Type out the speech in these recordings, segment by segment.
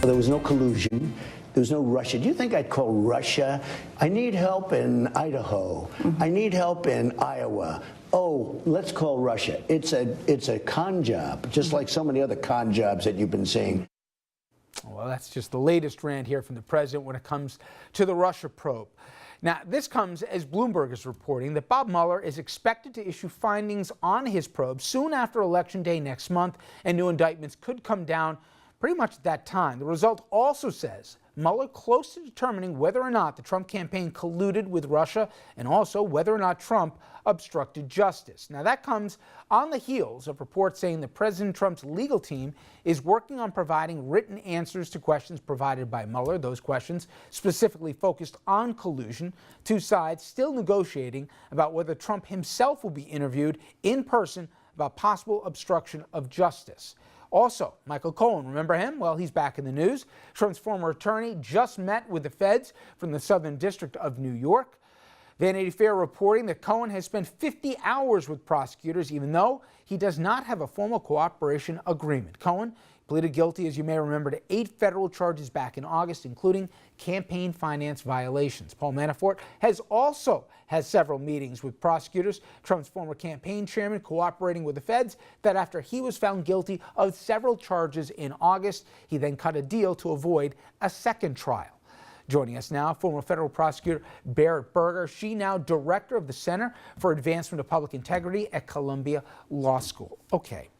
There was no collusion. There was no Russia. Do you think I'd call Russia? I need help in Idaho. I need help in Iowa. Oh, let's call Russia. It's a con job, just like so many other con jobs that you've been seeing. Well, that's just the latest rant here from the president when it comes to the Russia probe. Now, this comes as Bloomberg is reporting that Bob Mueller is expected to issue findings on his probe soon after Election Day next month, and new indictments could come down pretty much at that time. The result also says Mueller close to determining whether or not the Trump campaign colluded with Russia and also whether or not Trump obstructed justice. Now, that comes on the heels of reports saying that President Trump's legal team is working on providing written answers to questions provided by Mueller. Those questions specifically focused on collusion. Two sides still negotiating about whether Trump himself will be interviewed in person about possible obstruction of justice. Also, Michael Cohen, remember him? Well, he's back in the news. Trump's former attorney just met with the feds from the Southern District of New York. Vanity Fair reporting that Cohen has spent 50 hours with prosecutors, even though he does not have a formal cooperation agreement. Cohen pleaded guilty, as you may remember, to 8 federal charges back in August, including campaign finance violations. Paul Manafort has also had several meetings with prosecutors. Trump's former campaign chairman cooperating with the feds that after he was found guilty of several charges in August, he then cut a deal to avoid a second trial. Joining us now, former federal prosecutor Barrett Berger. She now director of the Center for Advancement of Public Integrity at Columbia Law School. Okay.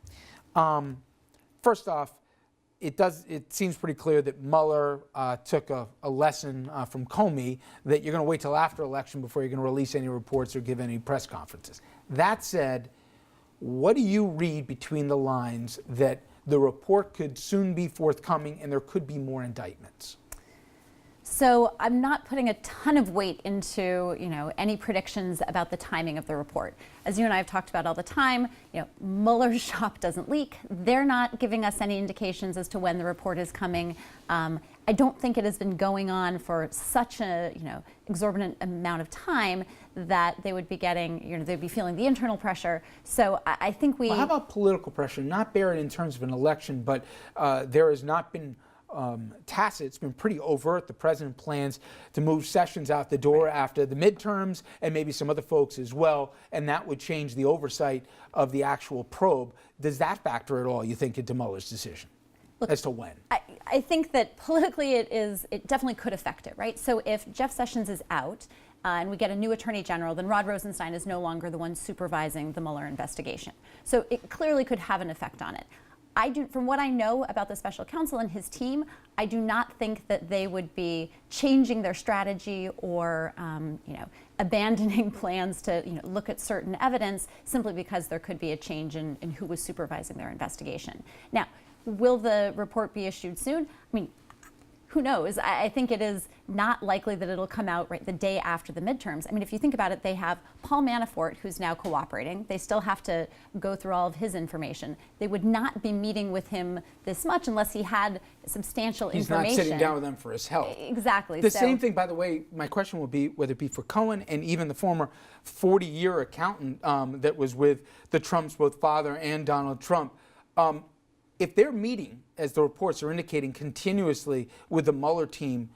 First off, it seems pretty clear that Mueller took a lesson from Comey that you're going to wait till after election before you're going to release any reports or give any press conferences. That said, what do you read between the lines that the report could soon be forthcoming and there could be more indictments? So I'm not putting a ton of weight into, any predictions about the timing of the report. As you and I have talked about all the time, Mueller's shop doesn't leak. They're not giving us any indications as to when the report is coming. I don't think it has been going on for such a, exorbitant amount of time that they would be getting, they'd be feeling the internal pressure. So I think Well, how about political pressure? Not bear it in terms of an election, but there has not been tacit. It's been pretty overt. The president plans to move Sessions out the door after the midterms and maybe some other folks as well, and that would change the oversight of the actual probe. Does that factor at all, you think, into Mueller's decision as to when? I think that politically it definitely could affect it, right? So if Jeff Sessions is out and we get a new attorney general, then Rod Rosenstein is no longer the one supervising the Mueller investigation. So it clearly could have an effect on it. From what I know about the special counsel and his team, I do not think that they would be changing their strategy or, abandoning plans to, look at certain evidence simply because there could be a change in who was supervising their investigation. Now, will the report be issued soon? I mean, who knows? I think it is not likely that it'll come out right the day after the midterms. I mean, if you think about it, they have Paul Manafort, who's now cooperating. They still have to go through all of his information. They would not be meeting with him this much unless he had substantial information. He's not sitting down with them for his health. Exactly. The same thing, by the way, my question will be, whether it be for Cohen and even the former 40-year accountant that was with the Trumps, both father and Donald Trump, if they're meeting, as the reports are indicating, continuously with the Mueller team,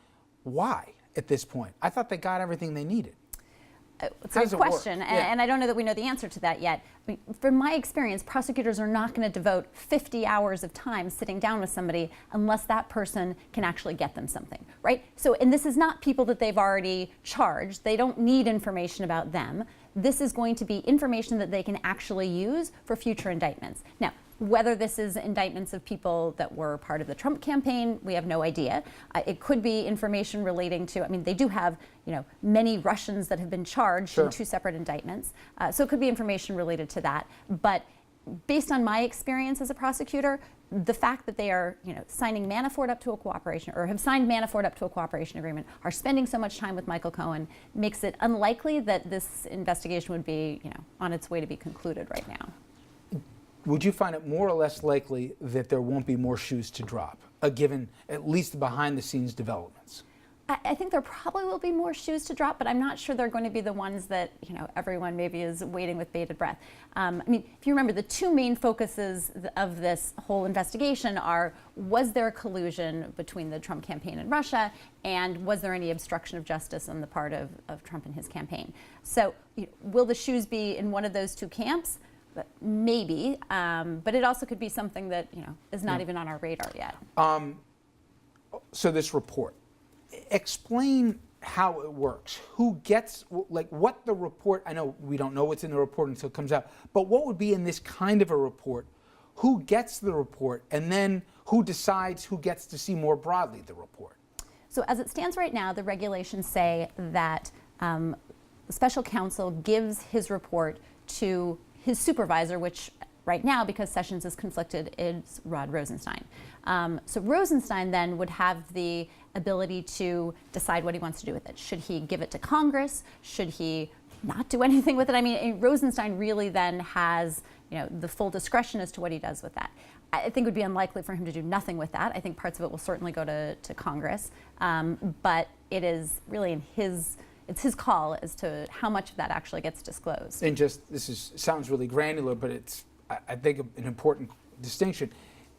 why at this point? I thought they got everything they needed. It's a good question, and I don't know that we know the answer to that yet. I mean, from my experience, prosecutors are not going to devote 50 hours of time sitting down with somebody unless that person can actually get them something, right? So, and this is not people that they've already charged. They don't need information about them. This is going to be information that they can actually use for future indictments. Now, whether this is indictments of people that were part of the Trump campaign, we have no idea. It could be information relating to, I mean, they do have, many Russians that have been charged in 2 separate indictments. So it could be information related to that. But based on my experience as a prosecutor, the fact that they are, signing Manafort up to a cooperation, or have signed Manafort up to a cooperation agreement, are spending so much time with Michael Cohen, makes it unlikely that this investigation would be, on its way to be concluded right now. Would you find it more or less likely that there won't be more shoes to drop, given at least the behind-the-scenes developments? I think there probably will be more shoes to drop, but I'm not sure they're going to be the ones that everyone maybe is waiting with bated breath. I mean, if you remember, the two main focuses of this whole investigation are: was there collusion between the Trump campaign and Russia, and was there any obstruction of justice on the part of Trump and his campaign? So, will the shoes be in one of those two camps? Maybe, but it also could be something that is not even on our radar yet. So this report. Explain how it works. Who gets, what the report, I know we don't know what's in the report until it comes out, but what would be in this kind of a report? Who gets the report, and then who decides who gets to see more broadly the report? So as it stands right now, the regulations say that the special counsel gives his report to his supervisor, which right now, because Sessions is conflicted, is Rod Rosenstein. So Rosenstein then would have the ability to decide what he wants to do with it. Should he give it to Congress? Should he not do anything with it? I mean, Rosenstein really then has the full discretion as to what he does with that. I think it would be unlikely for him to do nothing with that. I think parts of it will certainly go to Congress, but it is really it's his call as to how much of that actually gets disclosed. And sounds really granular, but it's, I think, an important distinction.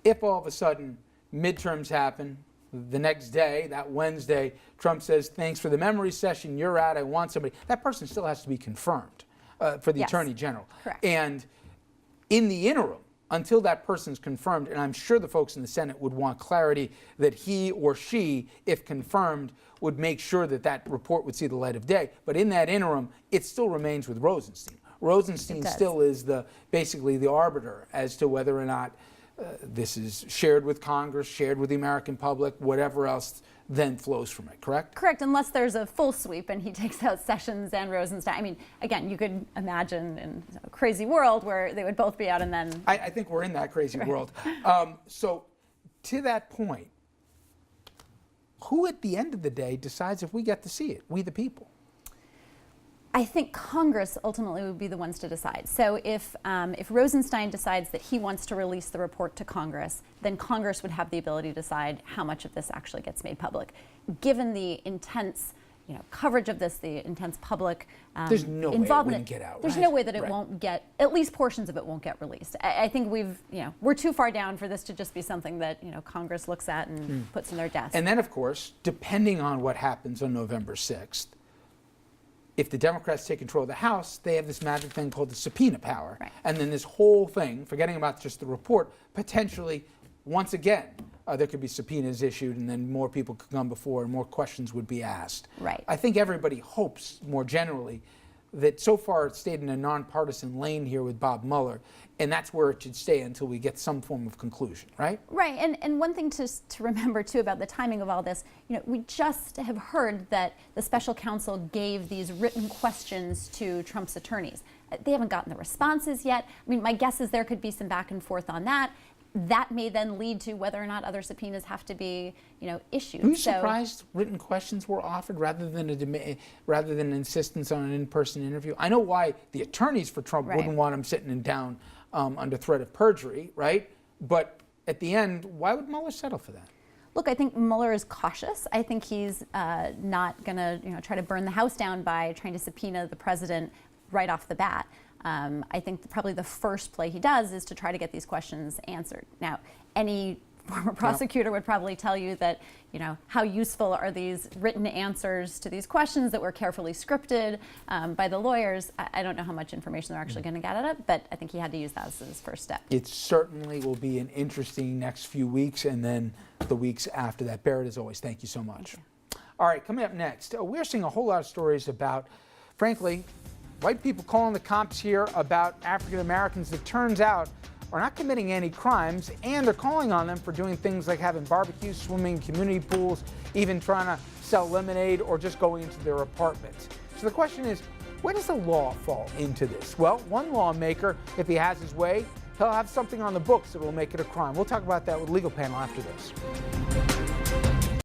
If all of a sudden midterms happen, the next day, that Wednesday, Trump says, thanks for the memory session, you're out, I want somebody, that person still has to be confirmed for the Attorney General. Correct. And in the interim, until that person's confirmed, and I'm sure the folks in the Senate would want clarity that he or she, if confirmed, would make sure that that report would see the light of day. But in that interim, it still remains with Rosenstein. Rosenstein still is basically the arbiter as to whether or not this is shared with Congress, shared with the American public, whatever else then flows from it, correct? Correct, unless there's a full sweep and he takes out Sessions and Rosenstein. I mean, again, you could imagine in a crazy world where they would both be out and then... I think we're in that crazy world. So to that point, who at the end of the day decides if we get to see it, we the people? I think Congress ultimately would be the ones to decide. So if Rosenstein decides that he wants to release the report to Congress, then Congress would have the ability to decide how much of this actually gets made public. Given the intense coverage of this, the intense public there's no involvement, way it wouldn't get out. There's no way that it won't get, at least portions of it won't get released. I think we're too far down for this to just be something that Congress looks at and puts in their desk. And then, of course, depending on what happens on November 6th, if the Democrats take control of the House, they have this magic thing called the subpoena power. Right. And then this whole thing, forgetting about just the report, potentially, once again, there could be subpoenas issued and then more people could come before and more questions would be asked. Right. I think everybody hopes, more generally, that so far it's stayed in a nonpartisan lane here with Bob Mueller, and that's where it should stay until we get some form of conclusion, right? Right, and one thing to remember too about the timing of all this, we just have heard that the special counsel gave these written questions to Trump's attorneys. They haven't gotten the responses yet. I mean, my guess is there could be some back and forth on that. That may then lead to whether or not other subpoenas have to be, issued. Were you surprised written questions were offered rather than an insistence on an in-person interview? I know why the attorneys for Trump wouldn't want him sitting down under threat of perjury, right? But at the end, why would Mueller settle for that? Look, I think Mueller is cautious. I think he's not going to, try to burn the house down by trying to subpoena the president right off the bat. I think probably the first play he does is to try to get these questions answered. Now, any former prosecutor would probably tell you that, how useful are these written answers to these questions that were carefully scripted by the lawyers. I don't know how much information they're actually going to get out of it, but I think he had to use that as his first step. It certainly will be an interesting next few weeks and then the weeks after that. Barrett, as always, thank you so much. All right, coming up next, we're seeing a whole lot of stories about, frankly, white people calling the cops here about African Americans that turns out are not committing any crimes, and they're calling on them for doing things like having barbecues, swimming, community pools, even trying to sell lemonade or just going into their apartments. So the question is, where does the law fall into this? Well, one lawmaker, if he has his way, he'll have something on the books that will make it a crime. We'll talk about that with Legal Panel after this.